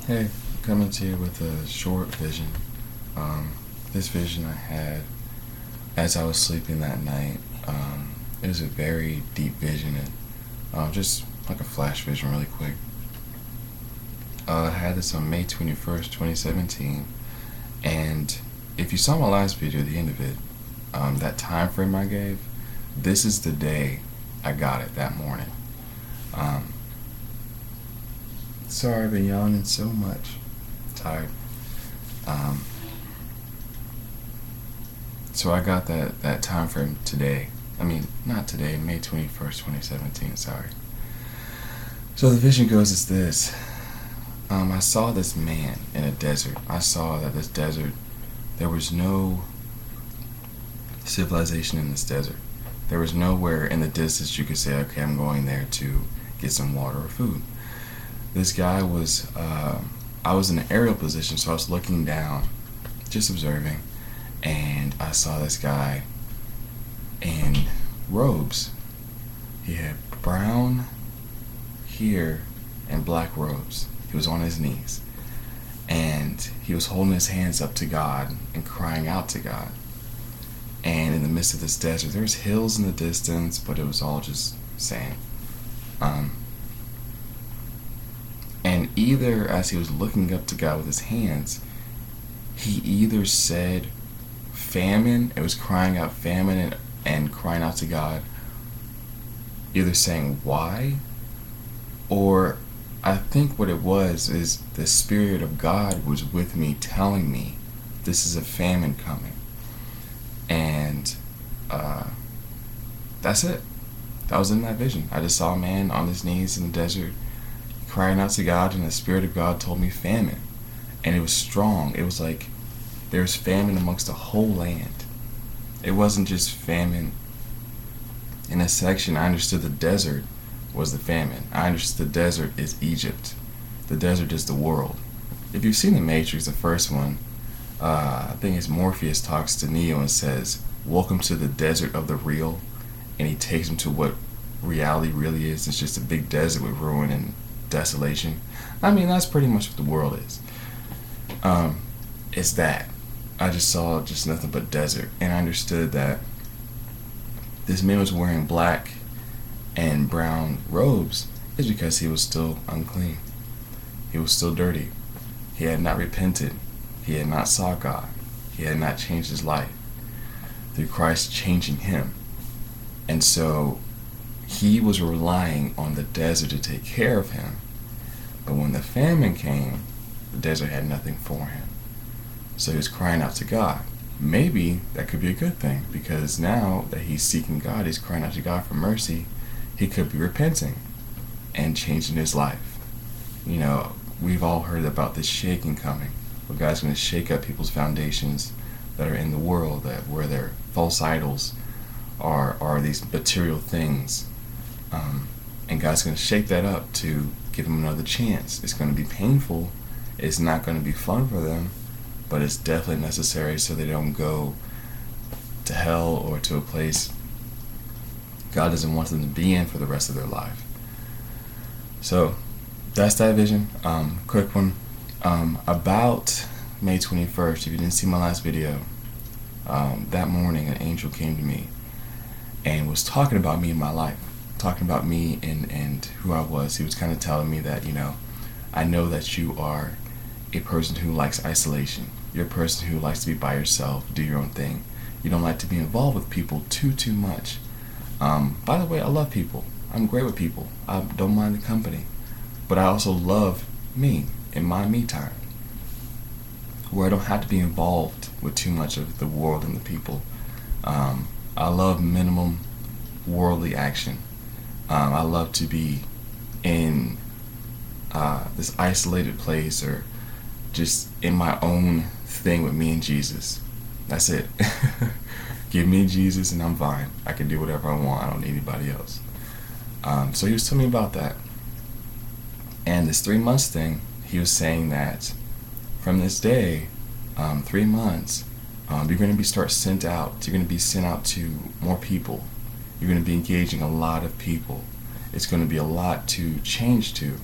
Hey, coming to you with a short vision. This vision I had as I was sleeping that night. It was a very deep vision, and just like a flash vision, really quick. I had this on May 21st, 2017, and if you saw my last video, the end of it, that time frame I gave, this is the day I got it that morning. Um, Sorry, I've been yawning so much. Tired. Um, so I got that time frame today. I mean, not today, May 21st, 2017, sorry. So the vision goes as this. I saw this man in a desert. I saw that this desert, there was no civilization in this desert. There was nowhere in the distance you could say, okay, I'm going there to get some water or food. This guy was, I was in an aerial position, so I was looking down, just observing, and I saw this guy in robes. He had brown hair and black robes. He was on his knees, and he was holding his hands up to God and crying out to God. And in the midst of this desert, there was hills in the distance, but it was all just sand. And either as he was looking up to God with his hands, he either said famine, it was crying out famine and crying out to God, either saying why, or I think what it was is the Spirit of God was with me telling me this is a famine coming. And that's it. That was in that vision. I just saw a man on his knees in the desert crying out to God, and the Spirit of God told me famine. And it was strong. It was like there was famine amongst the whole land. It wasn't just famine in a section. I understood the desert was the famine. I understood the desert is Egypt. The desert is the world. If you've seen The Matrix, the first one, I think it's Morpheus talks to Neo and says, welcome to the desert of the real. And he takes him to what reality really is. It's just a big desert with ruin and desolation. I mean, that's pretty much what the world is. It's that. I just saw just nothing but desert, and I understood that this man was wearing black and brown robes is because he was still unclean. He was still dirty. He had not repented. He had not sought God. He had not changed his life through Christ changing him. And so he was relying on the desert to take care of him. But when the famine came, the desert had nothing for him. So he was crying out to God. Maybe that could be a good thing, because now that he's seeking God, he's crying out to God for mercy, he could be repenting and changing his life. You know, we've all heard about this shaking coming, where God's going to shake up people's foundations that are in the world, that where their false idols are these material things. And God's going to shake that up to give them another chance. It's going to be painful. It's not going to be fun for them, but it's definitely necessary so they don't go to hell or to a place God doesn't want them to be in for the rest of their life. So that's that vision. Quick one. About May 21st, if you didn't see my last video, that morning an angel came to me and was talking about me in my life, talking about me and who I was. He was kind of telling me that, I know that you are a person who likes isolation. You're a person who likes to be by yourself, do your own thing. You don't like to be involved with people too much. By the way, I love people. I'm great with people. I don't mind the company. But I also love me in my me time, where I don't have to be involved with too much of the world and the people. I love minimum worldly action. I love to be in this isolated place, or just in my own thing with me and Jesus. That's it. Give me Jesus and I'm fine. I can do whatever I want. I don't need anybody else. So he was telling me about that. And this 3 months thing, he was saying that from this day, 3 months, you're going to be sent out. You're going to be sent out to more people. You're going to be engaging a lot of people. It's going to be a lot to change to.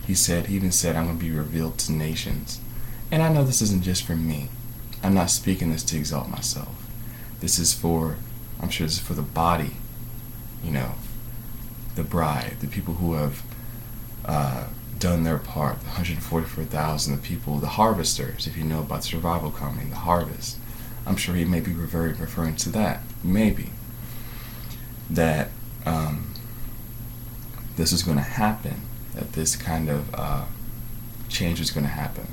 He even said, I'm going to be revealed to nations. And I know this isn't just for me. I'm not speaking this to exalt myself. This is for, I'm sure this is for the body, the bride, the people who have done their part, the 144,000, the people, the harvesters, if you know about survival coming, the harvest. I'm sure he may be referring to that, maybe, that this is going to happen, that this kind of change is going to happen.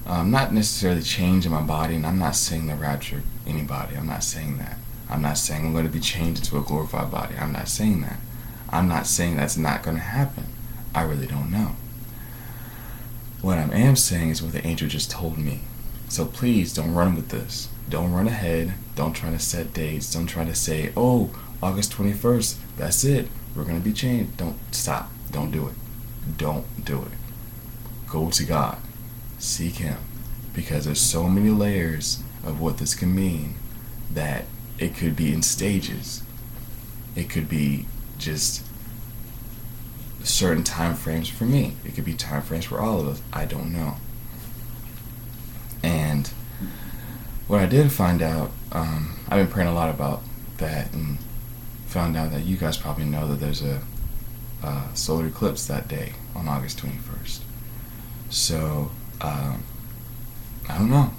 Not necessarily change in my body, and I'm not saying the rapture anybody. I'm not saying that. I'm not saying I'm going to be changed into a glorified body. I'm not saying that. I'm not saying that's not going to happen. I really don't know. What I am saying is what the angel just told me. So please don't run with this. Don't run ahead. Don't try to set dates. Don't try to say, oh, August 21st, that's it. We're going to be changed. Don't stop. Don't do it. Don't do it. Go to God. Seek Him. Because there's so many layers of what this can mean that it could be in stages. It could be just certain time frames for me. It could be time frames for all of us. I don't know. And what I did find out, I've been praying a lot about that, and found out that you guys probably know that there's a solar eclipse that day on August 21st. So, I don't know.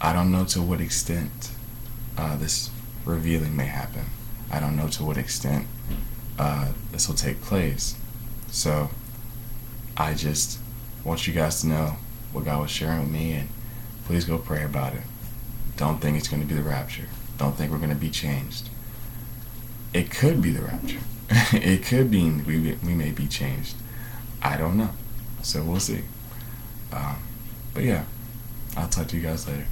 I don't know to what extent this revealing may happen. I don't know to what extent this will take place. So, I just want you guys to know what God was sharing with me, and please go pray about it. Don't think it's going to be the rapture. Don't think we're going to be changed. It could be the rapture. It could be we may be changed. I don't know. So we'll see. But yeah, I'll talk to you guys later.